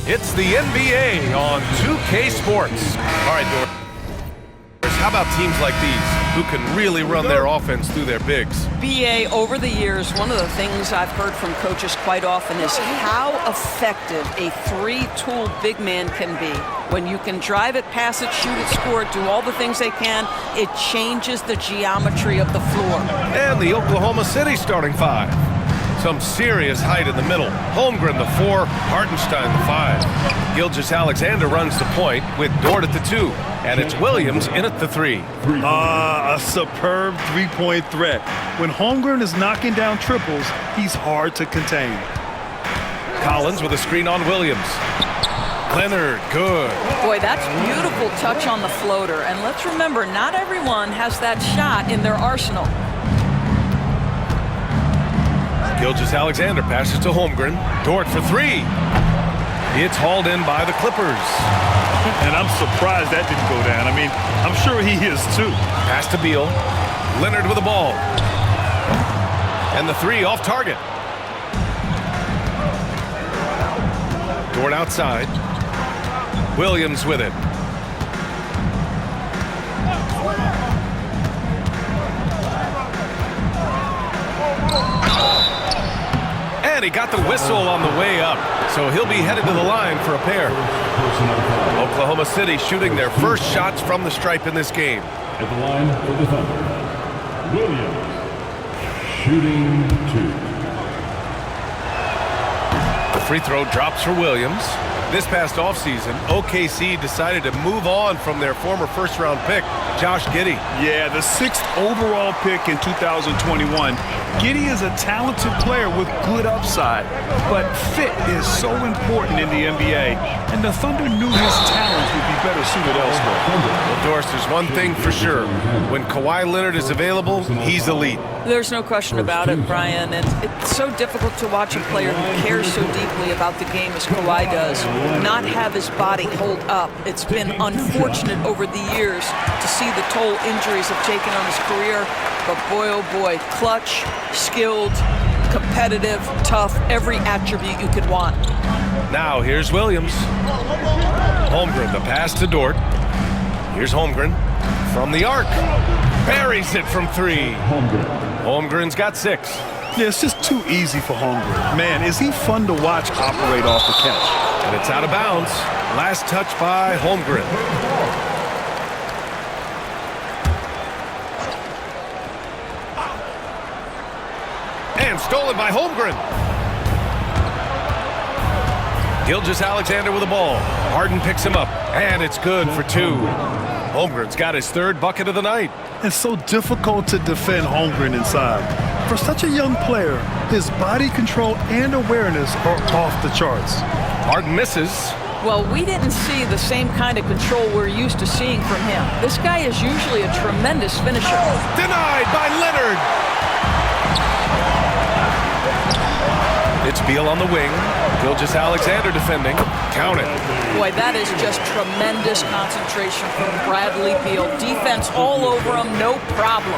It's the NBA on 2K Sports. All right, Doris, how about teams like these who can really run their offense through their bigs? BA, over the years, one of the things I've heard from coaches quite often is how effective a three-tool big man can be. When you can drive it, pass it, shoot it, score it, do all the things they can, it changes the geometry of the floor. And the Oklahoma City starting five. Some serious height in the middle. Holmgren the 4, Hartenstein the 5. Gilgeous-Alexander runs the point with Dort at the 2. And it's Williams in at the 3. A superb three-point threat. When Holmgren is knocking down triples, he's hard to contain. Collins with a screen on Williams. Leonard, good. Boy, that's beautiful touch on the floater. And let's remember, not everyone has that shot in their arsenal. Gilgeous-Alexander passes to Holmgren. Dort for 3. It's hauled in by the Clippers. And I'm surprised that didn't go down. I mean, I'm sure he is too. Pass to Beal. Leonard with the ball. And the 3 off target. Dort outside. Williams with it. And he got the whistle on the way up, so he'll be headed to the line for a pair. Oklahoma City shooting their first shots from the stripe in this game. At the line for the Thunder, Williams, shooting 2. The free throw drops for Williams. This past offseason, OKC decided to move on from their former first-round pick, Josh Giddey. Yeah, the 6th overall pick in 2021. Giddey is a talented player with good upside, but fit is so important in the NBA, and the Thunder knew his talents would be better suited elsewhere. Well, Doris, there's one thing for sure. When Kawhi Leonard is available, he's elite. There's no question about it, Brian. And it's so difficult to watch a player who cares so deeply about the game as Kawhi does not have his body hold up. It's been unfortunate over the years to see the toll injuries have taken on his career. But boy, oh boy, clutch, skilled, competitive, tough, every attribute you could want. Now here's Williams. Holmgren, the pass to Dort. Here's Holmgren from the arc. Buries it from 3. Holmgren's got 6. Yeah, it's just too easy for Holmgren. Man, is he fun to watch operate off the catch. And it's out of bounds. Last touch by Holmgren. And stolen by Holmgren. Gilgeous-Alexander with the ball. Harden picks him up. And it's good for 2. Holmgren's got his 3rd bucket of the night. It's so difficult to defend Holmgren inside. For such a young player, his body control and awareness are off the charts. Harden misses. Well, we didn't see the same kind of control we're used to seeing from him. This guy is usually a tremendous finisher. Denied by Leonard. It's Beal on the wing. Gilgeous-Alexander defending. Count it. Boy, that is just tremendous concentration from Bradley Beal. Defense all over him, no problem.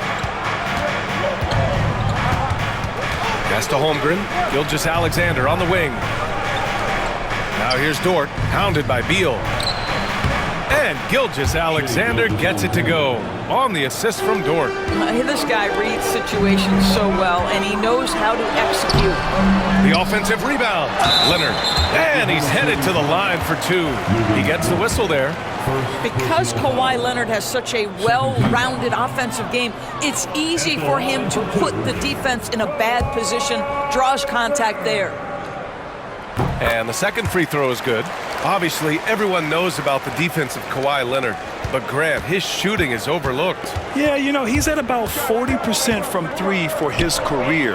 Pass to Holmgren. Gilgeous-Alexander on the wing. Now here's Dort, hounded by Beal. And Gilgeous-Alexander gets it to go on the assist from Dort. This guy reads situations so well, and he knows how to execute. The offensive rebound. Leonard. And he's headed to the line for 2. He gets the whistle there. Because Kawhi Leonard has such a well-rounded offensive game, it's easy for him to put the defense in a bad position, draws contact there. And the second free throw is good. Obviously, everyone knows about the defense of Kawhi Leonard, but Grant, his shooting is overlooked. Yeah, you know, he's at about 40% from 3 for his career.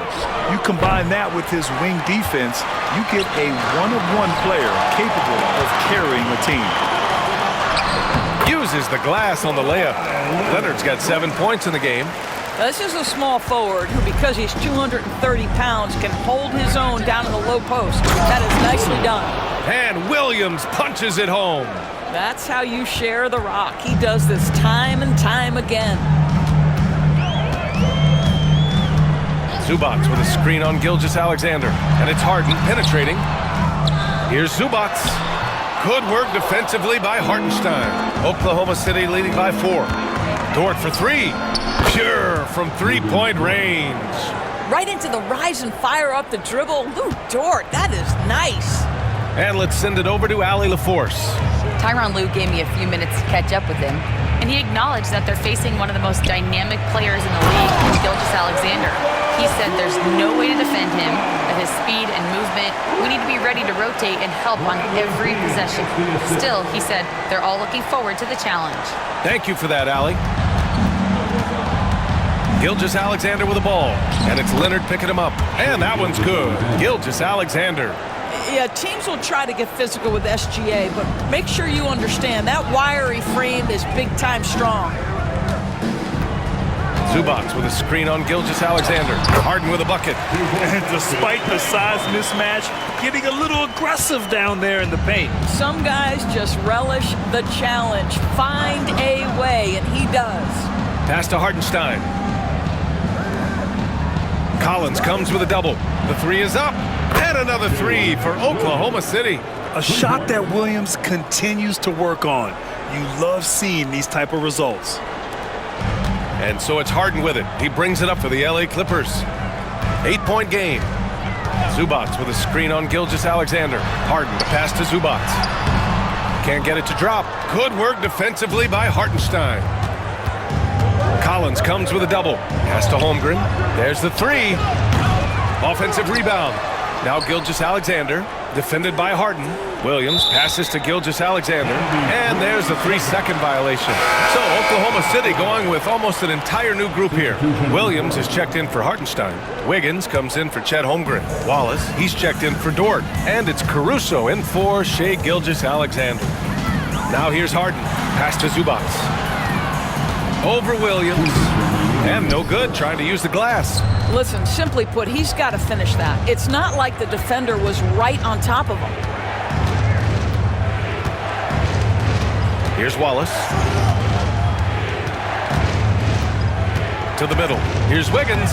You combine that with his wing defense, you get a one-of-one player capable of carrying a team. Uses the glass on the layup. Leonard's got 7 points in the game. This is a small forward who, because he's 230 pounds, can hold his own down in the low post. That is nicely done. And Williams punches it home. That's how you share the rock. He does this time and time again. Zubac with a screen on Gilgeous-Alexander. And it's Harden penetrating. Here's Zubac. Good work defensively by Hartenstein. Oklahoma City leading by 4. Dort for 3. Pure from three-point range. Right into the rise and fire up the dribble. Lou Dort, that is nice. And let's send it over to Allie LaForce. Tyronn Lue gave me a few minutes to catch up with him, and he acknowledged that they're facing one of the most dynamic players in the league, Gilgeous-Alexander. He said there's no way to defend him, that his speed and movement, we need to be ready to rotate and help on every possession. Still, he said, they're all looking forward to the challenge. Thank you for that, Allie. Gilgeous-Alexander with the ball, and it's Leonard picking him up. And that one's good. Gilgeous-Alexander. Yeah, teams will try to get physical with SGA, but make sure you understand that wiry frame is big-time strong. Zubac with a screen on Gilgeous-Alexander. Harden with a bucket. And despite the size mismatch, getting a little aggressive down there in the paint. Some guys just relish the challenge. Find a way, and he does. Pass to Hartenstein. Collins comes with a double. The 3 is up. And another 3 for Oklahoma City. A shot that Williams continues to work on. You love seeing these type of results. And so it's Harden with it. He brings it up for the LA Clippers. 8-point game. Zubac with a screen on Gilgeous-Alexander. Harden to pass to Zubac. Can't get it to drop. Good work defensively by Hartenstein. Collins comes with a double. Pass to Holmgren. There's the 3. Offensive rebound. Now Gilgeous-Alexander, defended by Harden. Williams passes to Gilgeous-Alexander, and there's the 3-second violation. So Oklahoma City going with almost an entire new group here. Williams is checked in for Hartenstein. Wiggins comes in for Chet Holmgren. Wallace, he's checked in for Dort. And it's Caruso in for Shai Gilgeous-Alexander. Now here's Harden. Pass to Zubac. Over Williams. And no good, trying to use the glass. Listen, simply put, he's got to finish that. It's not like the defender was right on top of him. Here's Wallace. To the middle. Here's Wiggins.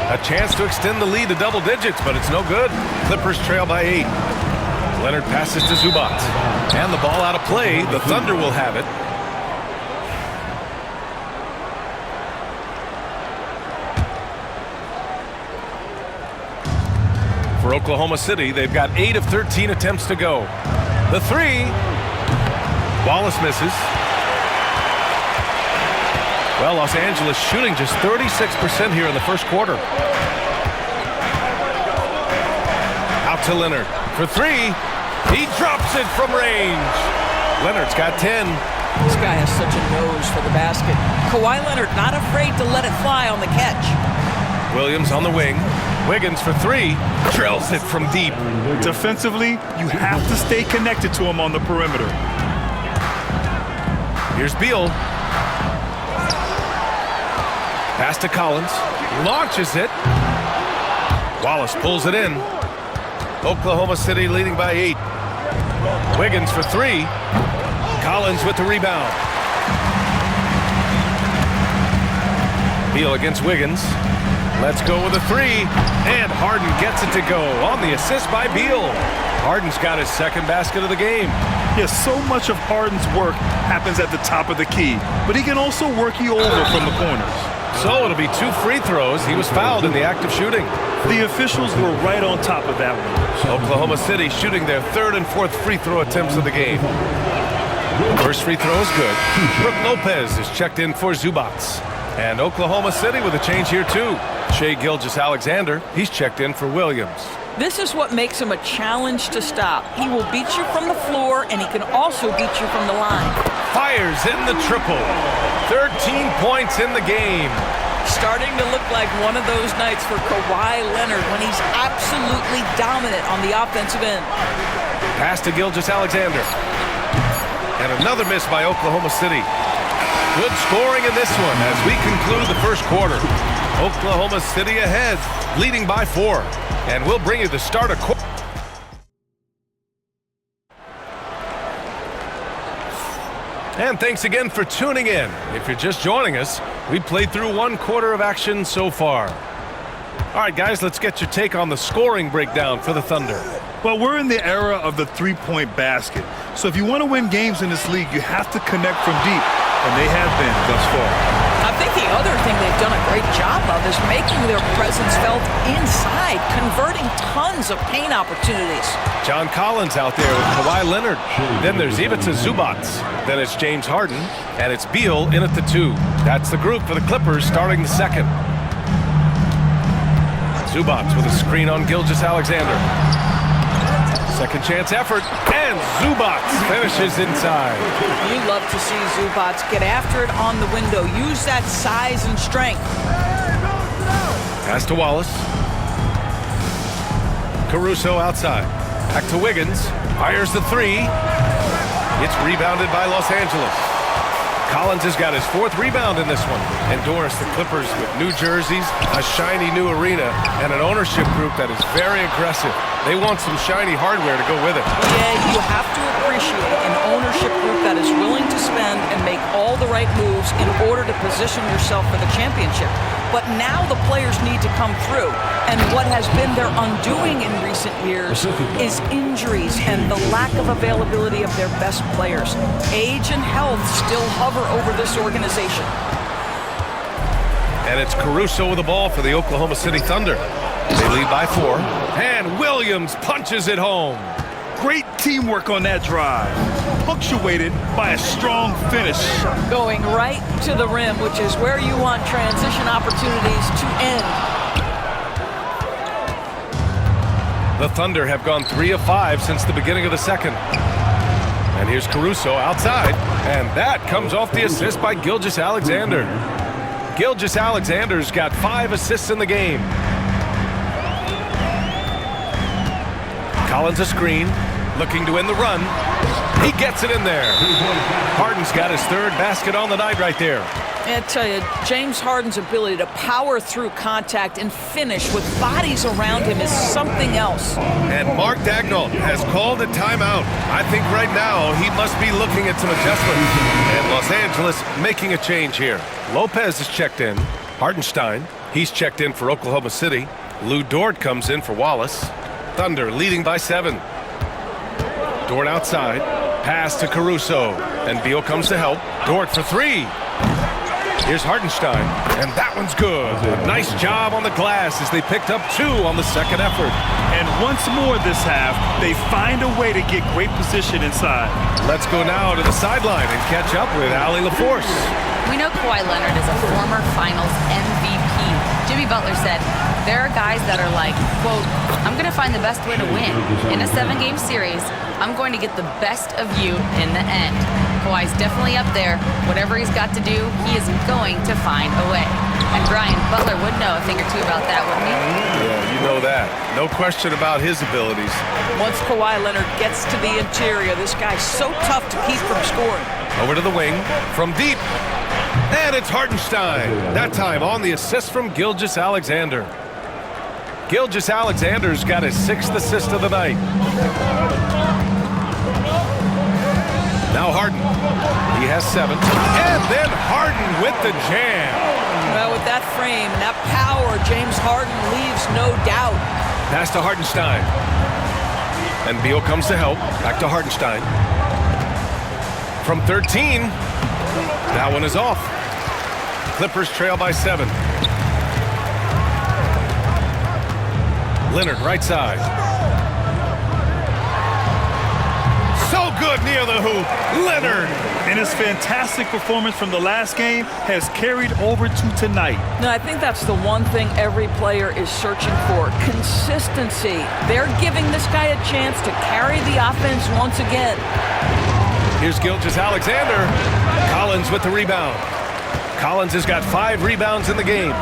A chance to extend the lead to double digits, but it's no good. Clippers trail by 8. Leonard passes to Zubac. And the ball out of play. The Thunder will have it. For Oklahoma City, they've got 8 of 13 attempts to go. The 3. Wallace misses. Well, Los Angeles shooting just 36% here in the first quarter. Out to Leonard for 3. He drops it from range. Leonard's got 10. This guy has such a nose for the basket. Kawhi Leonard not afraid to let it fly on the catch. Williams on the wing. Wiggins for 3. Drills it from deep. Defensively, you have to stay connected to him on the perimeter. Here's Beal. Pass to Collins. Launches it. Wallace pulls it in. Oklahoma City leading by 8. Wiggins for 3. Collins with the rebound. Beal against Wiggins. Let's go with a 3. And Harden gets it to go on the assist by Beal. Harden's got his second basket of the game. Yes, so much of Harden's work happens at the top of the key, but he can also work you over from the corners. So it'll be 2 free throws. He was fouled in the act of shooting. The officials were right on top of that one. Oklahoma City shooting their 3rd and 4th free throw attempts of the game. First free throw is good. Brook Lopez is checked in for Zubac. And Oklahoma City with a change here too. Shai Gilgeous-Alexander, he's checked in for Williams. This is what makes him a challenge to stop. He will beat you from the floor, and he can also beat you from the line. Fires in the triple. 13 points in the game. Starting to look like one of those nights for Kawhi Leonard when he's absolutely dominant on the offensive end. Pass to Gilgeous-Alexander. And another miss by Oklahoma City. Good scoring in this one as we conclude the first quarter. Oklahoma City ahead, leading by 4. And we'll bring you the start of quarter. And thanks again for tuning in. If you're just joining us, we played through 1 quarter of action so far. All right, guys, let's get your take on the scoring breakdown for the Thunder. Well, we're in the era of the three-point basket. So if you want to win games in this league, you have to connect from deep, and they have been thus far. I think the other thing they've done a great job of is making their presence felt inside, converting tons of paint opportunities. John Collins out there with Kawhi Leonard. Then there's Ivica Zubac. Then it's James Harden, and it's Beal in at the 2. That's the group for the Clippers starting the second. Zubac with a screen on Gilgeous-Alexander. Second chance effort, and Zubac finishes inside. You love to see Zubac get after it on the window. Use that size and strength. Pass to Wallace. Caruso outside. Back to Wiggins. Fires the 3. It's rebounded by Los Angeles. Collins has got his 4th rebound in this one. And Doris, the Clippers with new jerseys, a shiny new arena, and an ownership group that is very aggressive. They want some shiny hardware to go with it. Yeah, you have to appreciate an ownership group that is willing to spend and make all the right moves in order to position yourself for the championship. But now the players need to come through. And what has been their undoing in recent years is injuries and the lack of availability of their best players. Age and health still hover over this organization. And it's Caruso with the ball for the Oklahoma City Thunder. They lead by 4. And Williams punches it home. Great teamwork on that drive, punctuated by a strong finish. Going right to the rim, which is where you want transition opportunities to end. The Thunder have gone 3 of 5 since the beginning of the second. And here's Caruso outside, and that comes off the assist by Gilgeous-Alexander. Gilgeous-Alexander's got 5 assists in the game. Collins a screen, looking to win the run. He gets it in there. Harden's got his 3rd basket on the night right there. I tell you, James Harden's ability to power through contact and finish with bodies around him is something else. And Mark Daigneault has called a timeout. I think right now he must be looking at some adjustments. And Los Angeles making a change here. Lopez is checked in. Hartenstein, he's checked in for Oklahoma City. Lou Dort comes in for Wallace. Thunder leading by 7. Dort outside. Pass to Caruso. And Beal comes to help. Dort for 3. Here's Hartenstein. And that one's good. Nice job on the glass as they picked up 2 on the second effort. And once more this half, they find a way to get great position inside. Let's go now to the sideline and catch up with Allie LaForce. We know Kawhi Leonard is a former Finals MVP. Jimmy Butler said, there are guys that are like, quote, I'm going to find the best way to win. In a 7-game series, I'm going to get the best of you in the end. Kawhi's definitely up there. Whatever he's got to do, he is going to find a way. And Brian, Butler would know a thing or two about that, wouldn't he? Yeah, you know that. No question about his abilities. Once Kawhi Leonard gets to the interior, this guy's so tough to keep from scoring. Over to the wing from deep. And it's Hartenstein. That time on the assist from Gilgeous-Alexander. Gilgeous-Alexander's got his 6th assist of the night. Now Harden. He has 7. And then Harden with the jam. Well, with that frame and that power, James Harden leaves no doubt. Pass to Hartenstein. And Beal comes to help. Back to Hartenstein. From 13. That one is off. Clippers trail by 7. Leonard right side. So good near the hoop. Leonard. And his fantastic performance from the last game has carried over to tonight. No, I think that's the one thing every player is searching for. Consistency. They're giving this guy a chance to carry the offense once again. Here's Gilgeous-Alexander. Collins with the rebound. Collins has got 5 rebounds in the game.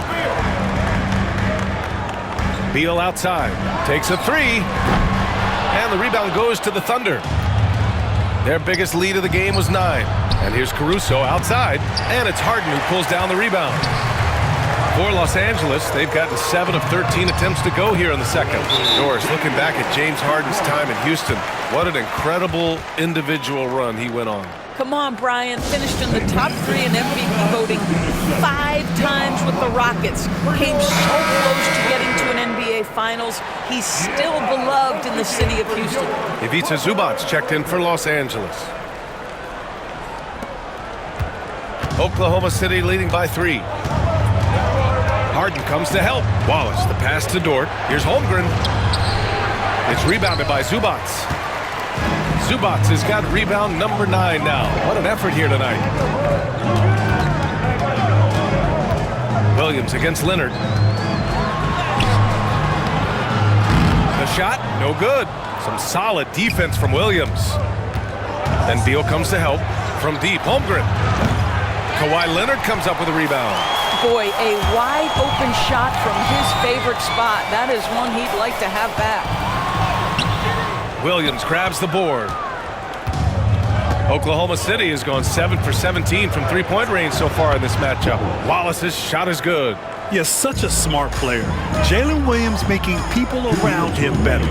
Beal outside. Takes a 3. And the rebound goes to the Thunder. Their biggest lead of the game was 9. And here's Caruso outside. And it's Harden who pulls down the rebound. For Los Angeles, they've gotten 7 of 13 attempts to go here in the second. Doris, looking back at James Harden's time in Houston, what an incredible individual run he went on. Come on, Brian. Finished in the top 3 in MVP voting 5 times with the Rockets. Came so close to getting to NBA Finals. He's still beloved in the city of Houston. Ivica Zubac checked in for Los Angeles. Oklahoma City leading by 3. Harden comes to help. Wallace, the pass to Dort. Here's Holmgren. It's rebounded by Zubac. Zubac has got rebound number 9 now. What an effort here tonight. Williams against Leonard. The shot, no good. Some solid defense from Williams. Then Beal comes to help from deep. Holmgren. Kawhi Leonard comes up with a rebound. Boy, a wide open shot from his favorite spot. That is one he'd like to have back. Williams grabs the board. Oklahoma City has gone 7 for 17 from three-point range so far in this matchup. Wallace's shot is good. Yes, such a smart player. Jalen Williams making people around him better.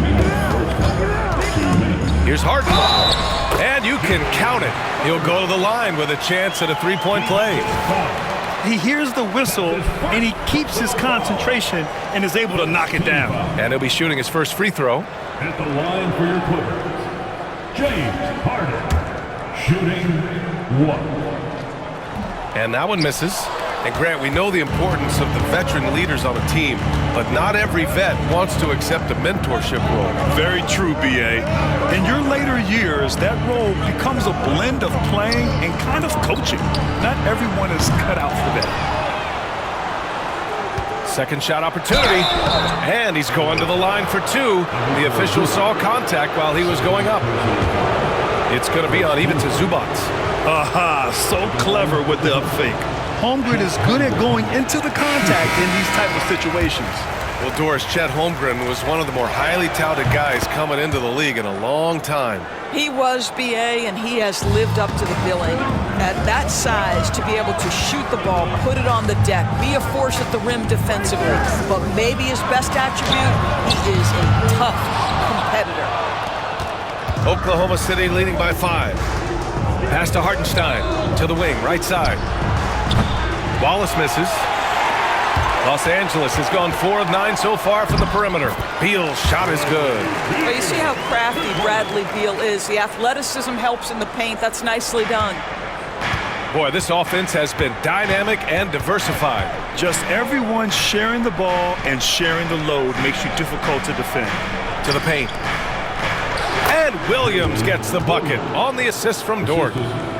Here's Harden. And you can count it. He'll go to the line with a chance at a three-point play. He hears the whistle, and he keeps his concentration and is able to knock it down. And he'll be shooting his first free throw. At the line for your Clippers, James Harden, shooting 1. And that one misses. And Grant, we know the importance of the veteran leaders on a team, but not every vet wants to accept a mentorship role. Very true, B.A. In your later years, that role becomes a blend of playing and kind of coaching. Not everyone is cut out for that. Second shot opportunity, and he's going to the line for 2. The official saw contact while he was going up. It's going to be on Ivica Zubac. Aha, so clever with the up fake. Holmgren is good at going into the contact in these type of situations. Well, Doris, Chet Holmgren was one of the more highly touted guys coming into the league in a long time. He was, B.A., and he has lived up to the billing. At that size, to be able to shoot the ball, put it on the deck, be a force at the rim defensively. But maybe his best attribute, he is a tough competitor. Oklahoma City leading by 5. Pass to Hartenstein, to the wing, right side. Wallace misses. Los Angeles has gone 4 of 9 so far from the perimeter. Beal's shot is good. Well, you see how crafty Bradley Beal is. The athleticism helps in the paint. That's nicely done. Boy, this offense has been dynamic and diversified. Just everyone sharing the ball and sharing the load makes you difficult to defend. To the paint. And Williams gets the bucket on the assist from Dort.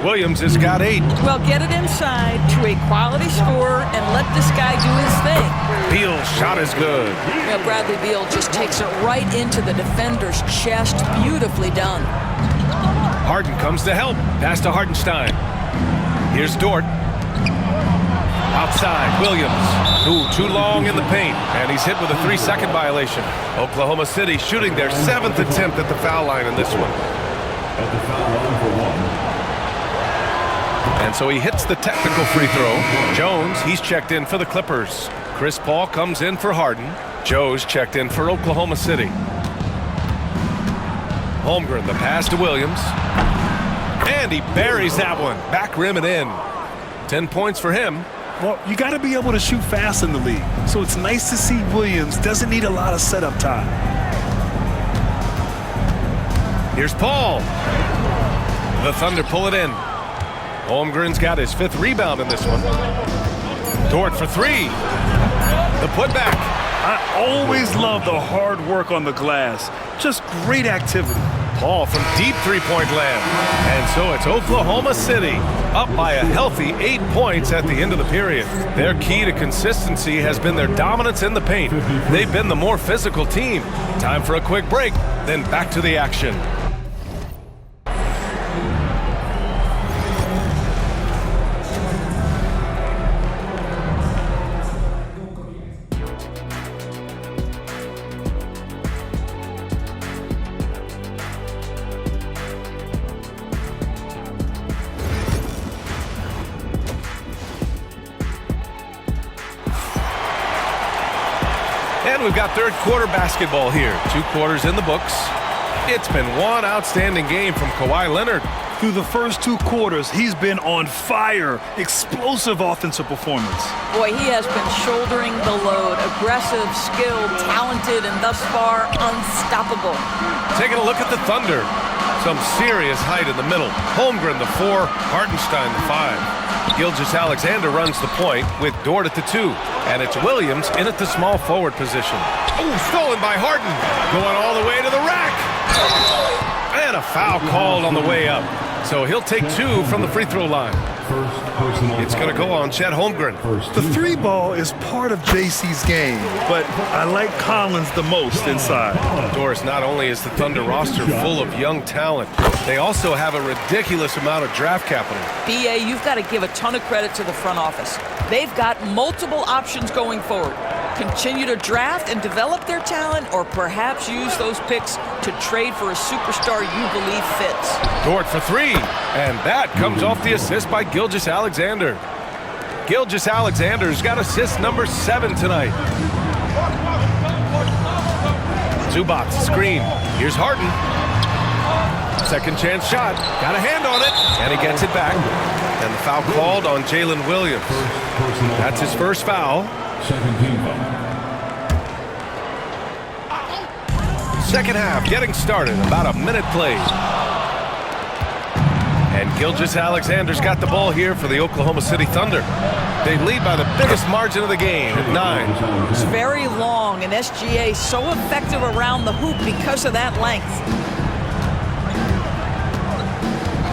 Williams has got 8. Well, get it inside to a quality scorer and let this guy do his thing. Beal's shot is good. You know, Bradley Beal just takes it right into the defender's chest. Beautifully done. Harden comes to help. Pass to Hartenstein. Here's Dort. Outside, Williams. Too long in the paint, and he's hit with a 3-second violation. Oklahoma City shooting their 7th attempt at the foul line in this one. At the foul line for 1. And so he hits the technical free throw. Jones, he's checked in for the Clippers. Chris Paul comes in for Harden. Joe's checked in for Oklahoma City. Holmgren, the pass to Williams. And he buries that one. Back rim and in. 10 points for him. Well, you got to be able to shoot fast in the league. So it's nice to see Williams doesn't need a lot of setup time. Here's Paul. The Thunder pull it in. Holmgren's got his 5th rebound in this one. Dort for 3. The putback. I always love the hard work on the glass. Just great activity. Paul from deep three-point land. And so it's Oklahoma City up by a healthy 8 points at the end of the period. Their key to consistency has been their dominance in the paint. They've been the more physical team. Time for a quick break, then back to the action. And we've got third quarter basketball here. 2 quarters in the books. It's been one outstanding game from Kawhi Leonard. Through the first 2 quarters, he's been on fire. Explosive offensive performance. Boy, he has been shouldering the load. Aggressive, skilled, talented, and thus far unstoppable. Taking a look at the Thunder. Some serious height in the middle. Holmgren, the 4. Hartenstein, the 5. Gilgeous-Alexander runs the point with Dort at the 2. And it's Williams in at the small forward position. Oh, stolen by Harden. Going all the way to the rack. And a foul called on the way up. So he'll take 2 from the free throw line. It's going to go on Chet Holmgren. The 3 ball is part of JC's game, but I like Collins the most inside. Doris, not only is the Thunder roster full of young talent, they also have a ridiculous amount of draft capital. BA, you've got to give a ton of credit to the front office. They've got multiple options going forward. Continue to draft and develop their talent, or perhaps use those picks to trade for a superstar you believe fits. Dort for 3, and that comes off the assist by Gilgeous-Alexander. Gilgeous-Alexander's got assist number 7 tonight. Zubac, screen. Here's Harden. Second chance shot. Got a hand on it, and he gets it back. And the foul called on Jalen Williams. That's his first foul. Second team foul. Second half getting started. About a minute played. And Gilgeous-Alexander's got the ball here for the Oklahoma City Thunder. They lead by the biggest margin of the game at 9. It's very long, and SGA so effective around the hoop because of that length.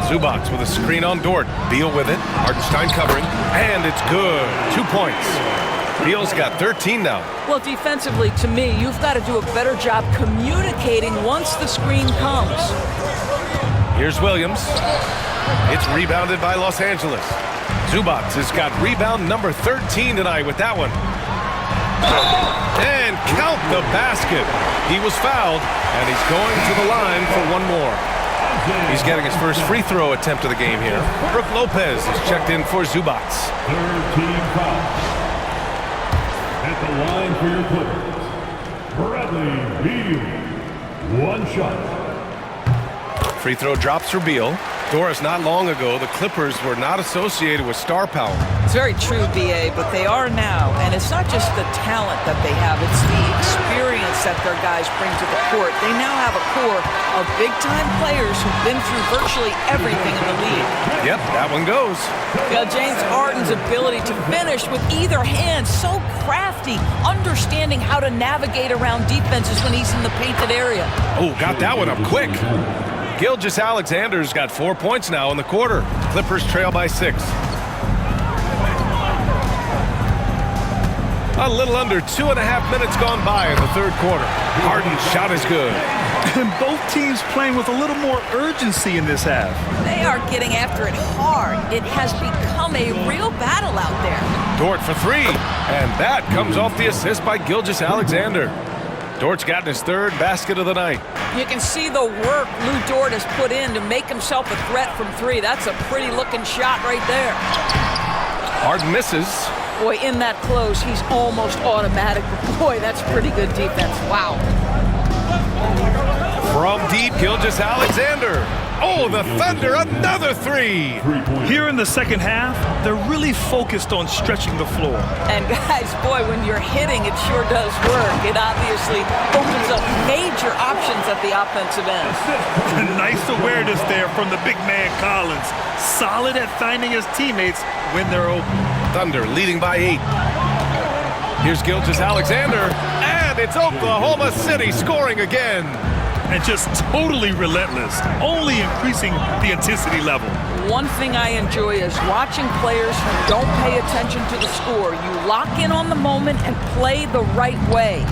Zubac with a screen on Dort. Beal with it. Hartenstein covering. And it's good. 2 points. Beal's got 13 now. Well, defensively, to me, you've got to do a better job communicating once the screen comes. Here's Williams. It's rebounded by Los Angeles. Zubac has got rebound number 13 tonight with that one. And count the basket. He was fouled, and he's going to the line for one more. He's getting his first free throw attempt of the game here. Brook Lopez is checked in for Zubac. Third team foul. At the line for your Clippers, Bradley Beal. 1 shot. Free throw drops for Beal. Doris, not long ago, the Clippers were not associated with star power. It's very true, BA, but they are now. And it's not just the talent that they have, it's the experience that their guys bring to the court. They now have a core of big-time players who've been through virtually everything in the league. Yep, that one goes. James Harden's ability to finish with either hand, so crafty, understanding how to navigate around defenses when he's in the painted area. Oh, got that one up quick. Gilgeous-Alexander's got 4 points now in the quarter. Clippers trail by 6. A little under 2.5 minutes gone by in the third quarter. Harden's shot is good. And both teams playing with a little more urgency in this half. They are getting after it hard. It has become a real battle out there. Dort for 3, and that comes off the assist by Gilgeous-Alexander. Dort's gotten his 3rd basket of the night. You can see the work Lou Dort has put in to make himself a threat from 3. That's a pretty looking shot right there. Harden misses. Boy, in that close, he's almost automatic. But boy, that's pretty good defense. Wow. From deep, Gilgeous-Alexander. Oh, the Thunder, another 3. Here in the second half, they're really focused on stretching the floor. And guys, boy, when you're hitting, it sure does work. It obviously opens up major options at the offensive end. Nice awareness there from the big man Collins. Solid at finding his teammates when they're open. Thunder leading by 8. Here's Gilgeous-Alexander, and it's Oklahoma City scoring again. And just totally relentless, only increasing the intensity level. One thing I enjoy is watching players who don't pay attention to the score. You lock in on the moment and play the right way.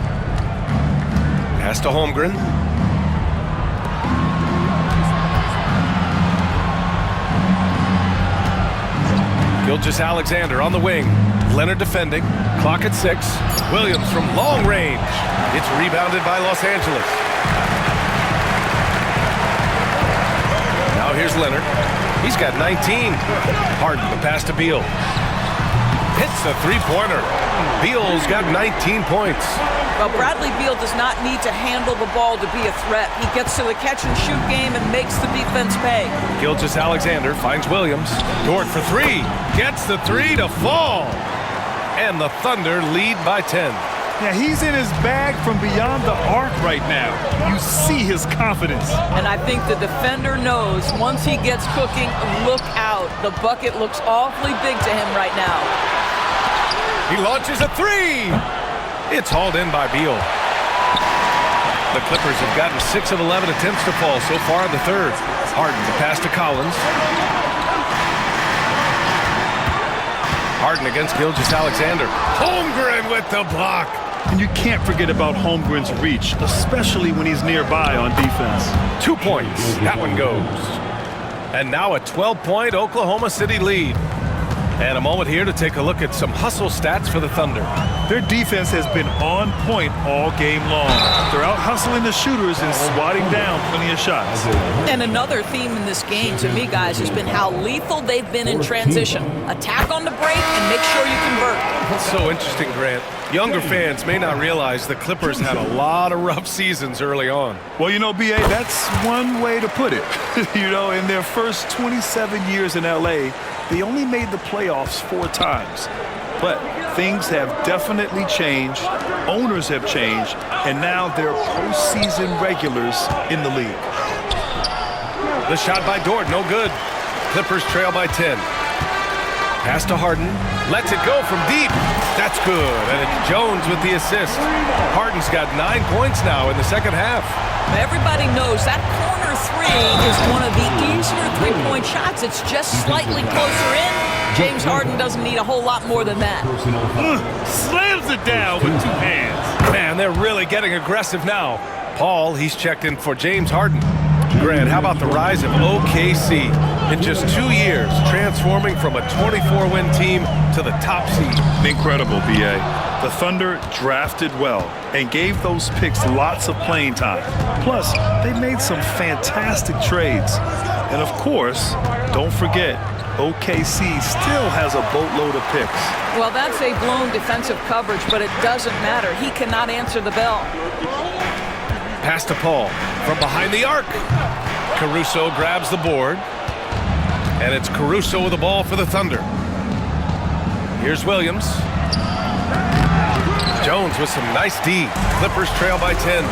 Pass to Holmgren. Gilgeous-Alexander on the wing. Leonard defending. Clock at 6. Williams from long range. It's rebounded by Los Angeles. Now here's Leonard. He's got 19. Harden, the pass to Beal. Hits the 3-pointer. Beal's got 19 points. Well, Bradley Beal does not need to handle the ball to be a threat. He gets to the catch-and-shoot game and makes the defense pay. Gilgeous-Alexander finds Williams. Dort for three. Gets the three to fall. And the Thunder lead by 10. Yeah, he's in his bag from beyond the arc right now. You see his confidence. And I think the defender knows once he gets cooking, look out. The bucket looks awfully big to him right now. He launches a three. It's hauled in by Beal. The Clippers have gotten 6 of 11 attempts to fall so far in the third. Harden to pass to Collins. Harden against Gilgeous-Alexander. Holmgren with the block. And you can't forget about Holmgren's reach, especially when he's nearby on defense. 2 points. That one goes. And now a 12-point Oklahoma City lead. And a moment here to take a look at some hustle stats for the Thunder. Their defense has been on point all game long. They're out hustling the shooters and swatting down plenty of shots. And another theme in this game, to me, guys, has been how lethal they've been in transition. Attack on the break and make sure you convert. That's so interesting, Grant. Younger fans may not realize the Clippers had a lot of rough seasons early on. Well, you know, B.A., that's one way to put it. You know, in their first 27 years in L.A., they only made the playoffs 4 times. But things have definitely changed, owners have changed, and now they're postseason regulars in the league. The shot by Dort, no good. Clippers trail by 10. Pass to Harden, lets it go from deep. That's good, and it's Jones with the assist. Harden's got 9 points now in the second half. Everybody knows that corner three is one of the easier three-point shots. It's just slightly closer in. James Harden doesn't need a whole lot more than that. Slams it down with 2 hands. Man, they're really getting aggressive now. Paul, he's checked in for James Harden. Grant, how about the rise of OKC? In just 2 years, transforming from a 24-win team to the top seed. Incredible, B.A. The Thunder drafted well and gave those picks lots of playing time. Plus, they made some fantastic trades. And of course, don't forget, OKC still has a boatload of picks. Well, that's a blown defensive coverage, but it doesn't matter. He cannot answer the bell. Pass to Paul from behind the arc. Caruso grabs the board. And it's Caruso with the ball for the Thunder. Here's Williams. Jones with some nice D. Clippers trail by 10.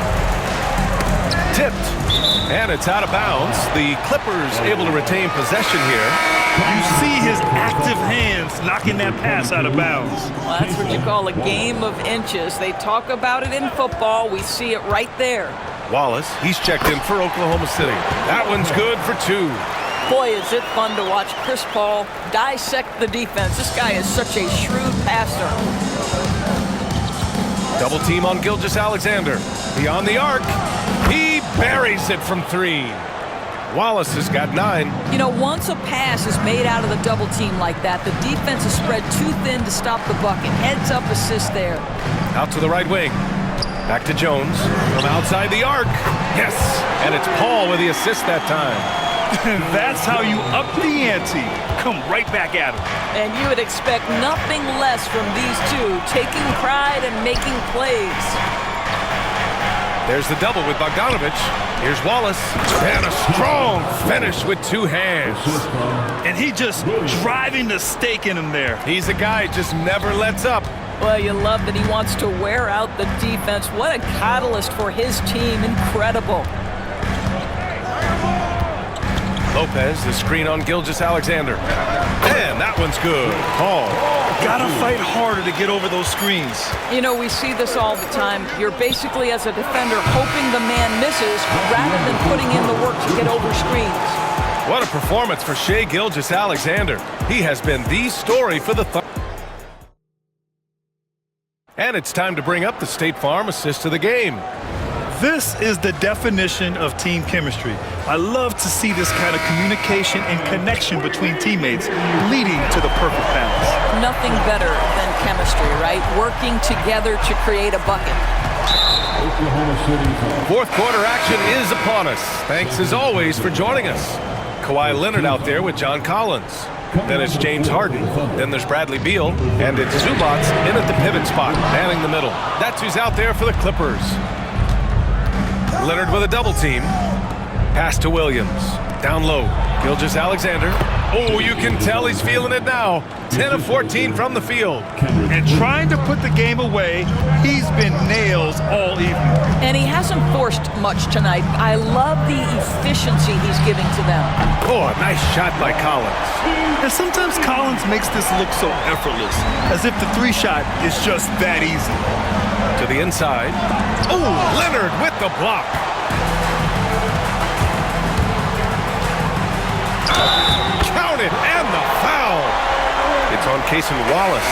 Tipped. And it's out of bounds. The Clippers able to retain possession here. You see his active hands knocking that pass out of bounds. Well, that's what you call a game of inches. They talk about it in football. We see it right there. Wallace, he's checked in for Oklahoma City. That one's good for 2. Boy, is it fun to watch Chris Paul dissect the defense. This guy is such a shrewd passer. Double team on Gilgeous-Alexander. Beyond the arc. He buries it from 3. Wallace has got 9. You know, once a pass is made out of the double team like that, the defense is spread too thin to stop the bucket. Heads up assist there. Out to the right wing. Back to Jones. From outside the arc. Yes. And it's Paul with the assist that time. That's how you up the ante. Come right back at him. And you would expect nothing less from these two, taking pride and making plays. There's the double with Bogdanovich. Here's Wallace. And a strong finish with 2 hands. And he just driving the stake in him there. He's a guy just never lets up. Well, you love that he wants to wear out the defense. What a catalyst for his team. Incredible. Lopez, the screen on Gilgeous-Alexander. And that one's good. Paul. Gotta fight harder to get over those screens. You know, we see this all the time. You're basically, as a defender, hoping the man misses rather than putting in the work to get over screens. What a performance for Shai Gilgeous-Alexander. He has been the story for the Thunder. And it's time to bring up the State Farm assist of the game. This is the definition of team chemistry. I love to see this kind of communication and connection between teammates leading to the perfect pass. Nothing better than chemistry, right? Working together to create a bucket. Fourth quarter action is upon us. Thanks as always for joining us. Kawhi Leonard out there with John Collins. Then it's James Harden. Then there's Bradley Beal. And it's Zubats in at the pivot spot, manning the middle. That's who's out there for the Clippers. Leonard with a double team. Pass to Williams. Down low. Gilgeous-Alexander. Oh, you can tell he's feeling it now. 10 of 14 from the field. And trying to put the game away, he's been nails all evening. And he hasn't forced much tonight. I love the efficiency he's giving to them. Oh, a nice shot by Collins. And sometimes Collins makes this look so effortless, as if the three-shot is just that easy. To the inside. Oh, Leonard with the block. Count it, and the foul. It's on Cason Wallace.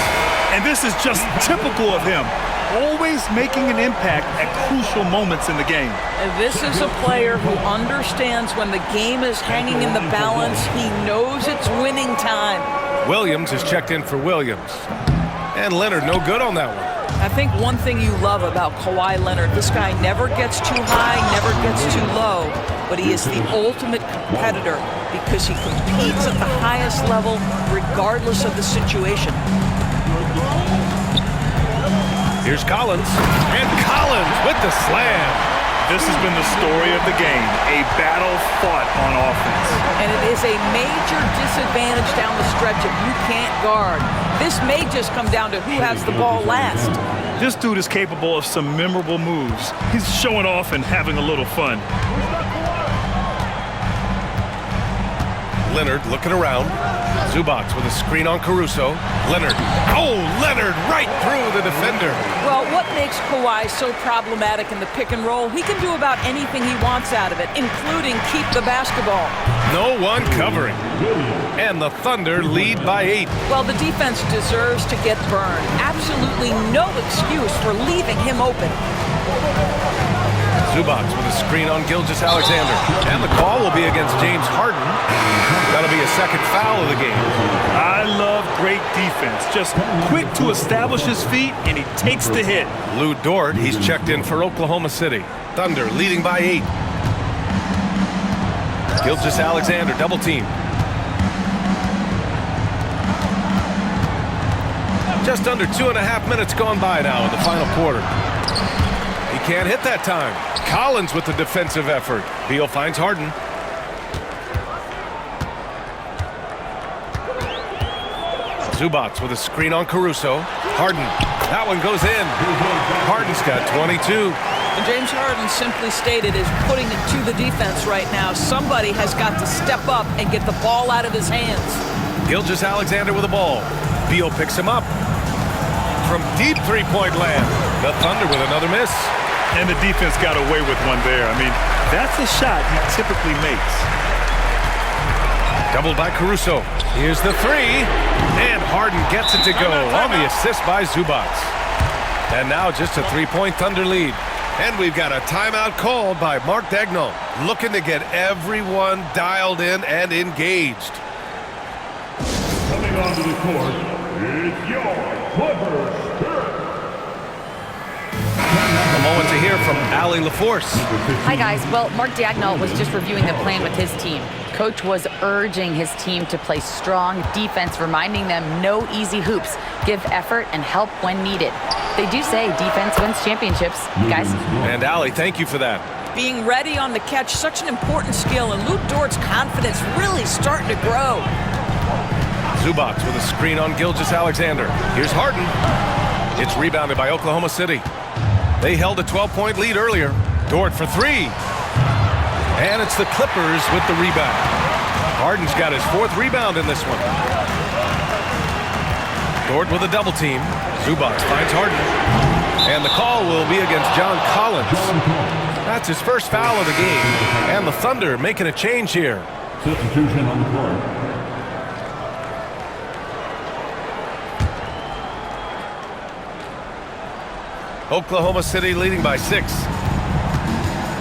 And this is just typical of him, always making an impact at crucial moments in the game. And this is a player who understands when the game is hanging in the balance. He knows it's winning time. Williams is checked in for Williams. And Leonard no good on that one. I think one thing you love about Kawhi Leonard, this guy never gets too high, never gets too low, but he is the ultimate competitor because he competes at the highest level regardless of the situation. Here's Collins, and Collins with the slam. This has been the story of the game, a battle fought on offense. And it is a major disadvantage down the stretch if you can't guard. This may just come down to who has the ball last. This dude is capable of some memorable moves. He's showing off and having a little fun. Leonard looking around. Zubats with a screen on Caruso. Leonard. Oh, Leonard right through the defender. Well, what makes Kawhi so problematic in the pick and roll? He can do about anything he wants out of it, including keep the basketball. No one covering. And the Thunder lead by 8. Well, the defense deserves to get burned. Absolutely no excuse for leaving him open. Zubats with a screen on Gilgeous-Alexander. And the call will be against James Harden. That'll be a second foul of the game. I love great defense. Just quick to establish his feet, and he takes the hit. Lou Dort, he's checked in for Oklahoma City. Thunder leading by 8. Gilgeous-Alexander double team. Just under 2.5 minutes gone by now in the final quarter. He can't hit that time. Collins with the defensive effort. Beal finds Harden. Zubats with a screen on Caruso. Harden. That one goes in. Harden's got 22. And James Harden simply stated is putting it to the defense right now. Somebody has got to step up and get the ball out of his hands. Gilgeous-Alexander with the ball. Beal picks him up. From deep three-point land. The Thunder with another miss. And the defense got away with one there. I mean, that's a shot he typically makes. Doubled by Caruso. Here's the three. And Harden gets it to go on the assist by Zubats. And now just a 3-point Thunder lead. And we've got a timeout called by Mark Daigneault, looking to get everyone dialed in and engaged. Coming onto the court is your Clippers Spirit. A moment to hear from Allie LaForce. Hi, guys. Well, Mark Daigneault was just reviewing the plan with his team. Coach was urging his team to play strong defense, reminding them no easy hoops, give effort, and help when needed. They do say defense wins championships, guys. And Allie, thank you for that. Being ready on the catch, such an important skill, and Lou Dort's confidence really starting to grow. Zubats with a screen on Gilgeous-Alexander. Here's Harden. It's rebounded by Oklahoma City. They held a 12-point lead earlier. Dort for three. And it's the Clippers with the rebound. Harden's got his 4th rebound in this one. Dort with a double team. Zubats finds Harden. And the call will be against John Collins. That's his first foul of the game. And the Thunder making a change here. Substitution on the court. Oklahoma City leading by 6.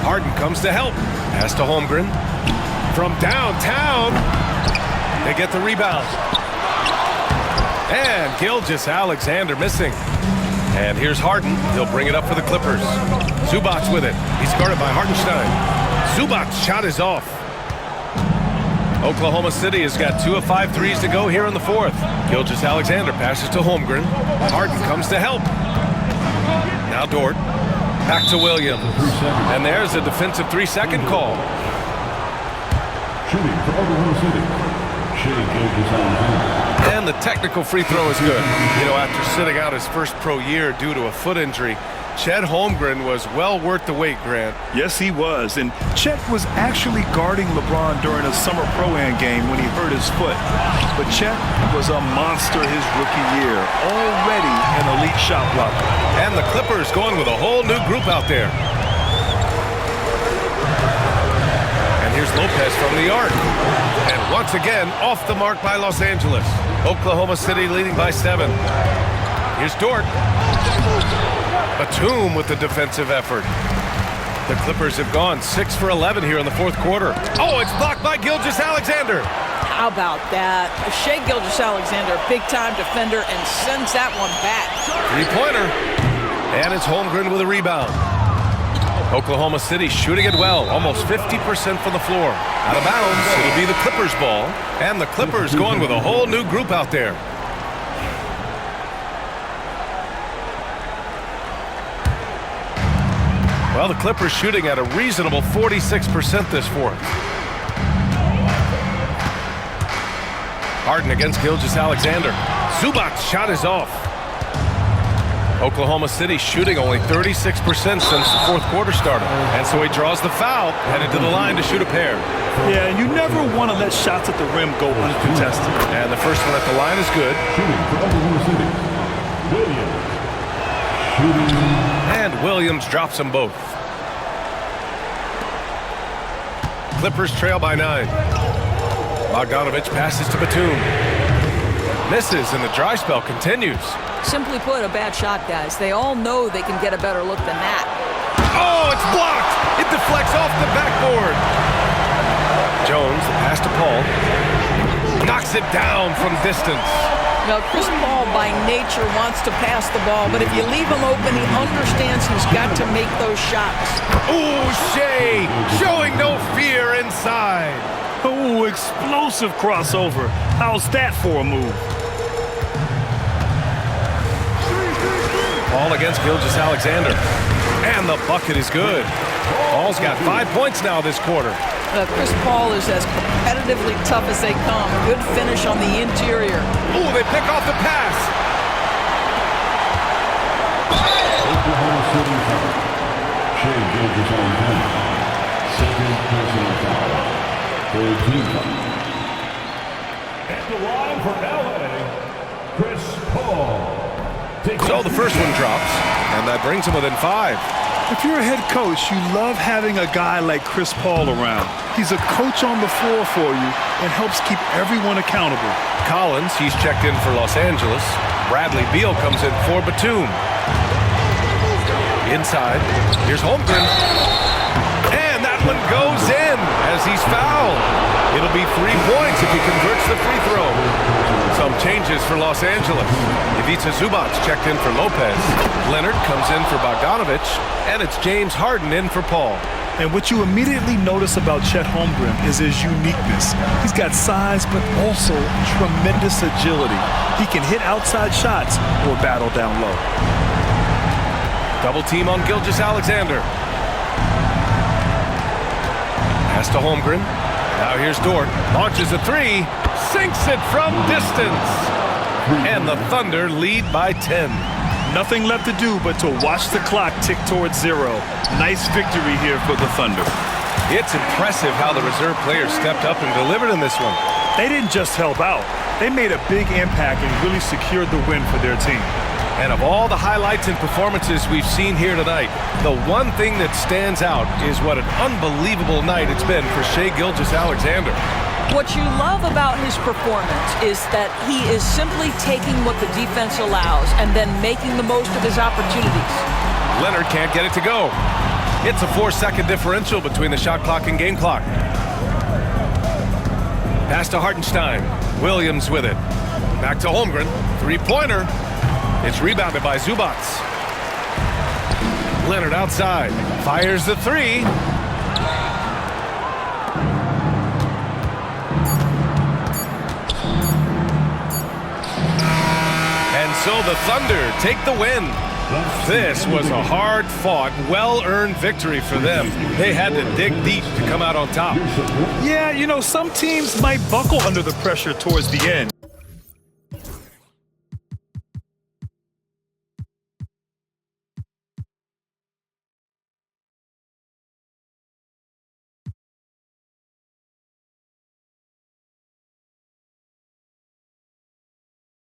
Harden comes to help. Pass to Holmgren. From downtown. They get the rebound. And Gilgeous-Alexander missing. And here's Harden. He'll bring it up for the Clippers. Zubats with it. He's guarded by Hartenstein. Zubats' shot is off. Oklahoma City has got 2 of 5 threes to go here in the fourth. Gilgeous-Alexander passes to Holmgren. Harden comes to help. Now Dort. Back to Williams. And there's a defensive 3-second call. Shooting for Oklahoma City, Shai Gilgeous-Alexander. And the technical free throw is good. You know, after sitting out his first pro year due to a foot injury, Chet Holmgren was well worth the wait, Grant. Yes, he was. And Chet was actually guarding LeBron during a summer Pro-Am game when he hurt his foot. But Chet was a monster his rookie year, already an elite shot blocker. And the Clippers going with a whole new group out there. And here's Lopez from the arc. And once again, off the mark by Los Angeles. Oklahoma City leading by 7. Here's Dort. Batum with the defensive effort. The Clippers have gone 6 for 11 here in the fourth quarter. Oh, it's blocked by Gilgeous-Alexander. How about that? Shai Gilgeous-Alexander, big-time defender, and sends that one back. Three-pointer. And it's Holmgren with a rebound. Oklahoma City shooting it well, almost 50% from the floor. Out of bounds, it'll be the Clippers' ball. And the Clippers going with a whole new group out there. Well, the Clippers shooting at a reasonable 46% this fourth. Harden against Gilgeous-Alexander. Zubac's shot is off. Oklahoma City shooting only 36% since the fourth quarter started. And so he draws the foul, headed to the line to shoot a pair. Yeah, and you never want to let shots at the rim go uncontested. And the first one at the line is good. Shooting for Oklahoma City, Williams. Shooting. And Williams drops them both. Clippers trail by 9. Bogdanovich passes to Batum. Misses, and the dry spell continues. Simply put, a bad shot, guys. They all know they can get a better look than that. Oh, it's blocked! It deflects off the backboard. Jones, the pass to Paul. Knocks it down from distance. Now, Chris Paul, by nature, wants to pass the ball, but if you leave him open, he understands he's got to make those shots. Ooh, Shai showing no fear inside. Oh, explosive crossover. How's that for a move? Paul against Gilgeous-Alexander. And the bucket is good. Paul's got 5 points now this quarter. Chris Paul is as competitively tough as they come. Good finish on the interior. Ooh, they pick off the pass. Oklahoma City foul. Shai Gilgeous-Alexander. Second personal foul. Third team foul. At the line for LA, Chris Paul. So the first one drops, and that brings him within 5. If you're a head coach, you love having a guy like Chris Paul around. He's a coach on the floor for you and helps keep everyone accountable. Collins, he's checked in for Los Angeles. Bradley Beal comes in for Batum. Inside, here's Holmgren. And that one goes in as he's fouled. It'll be 3 points if he converts the free throw. Some changes for Los Angeles. Ivica Zubac checked in for Lopez. Leonard comes in for Bogdanovich. And it's James Harden in for Paul. And what you immediately notice about Chet Holmgren is his uniqueness. He's got size, but also tremendous agility. He can hit outside shots or battle down low. Double team on Gilgeous-Alexander. Pass to Holmgren. Now here's Dort. Launches a 3. Sinks it from distance. And the Thunder lead by 10. Nothing left to do but to watch the clock tick towards 0. Nice victory here for the Thunder. It's impressive how the reserve players stepped up and delivered in this one. They didn't just help out. They made a big impact and really secured the win for their team. And of all the highlights and performances we've seen here tonight, the one thing that stands out is what an unbelievable night it's been for Shai Gilgeous-Alexander. What you love about his performance is that he is simply taking what the defense allows and then making the most of his opportunities. Leonard can't get it to go. It's a 4-second differential between the shot clock and game clock. Pass to Hartenstein. Williams with it. Back to Holmgren. Three-pointer. It's rebounded by Zubac. Leonard outside. Fires the 3. so the Thunder take the win. This was a hard-fought, well-earned victory for them. They had to dig deep to come out on top. Yeah, you know, some teams might buckle under the pressure towards the end.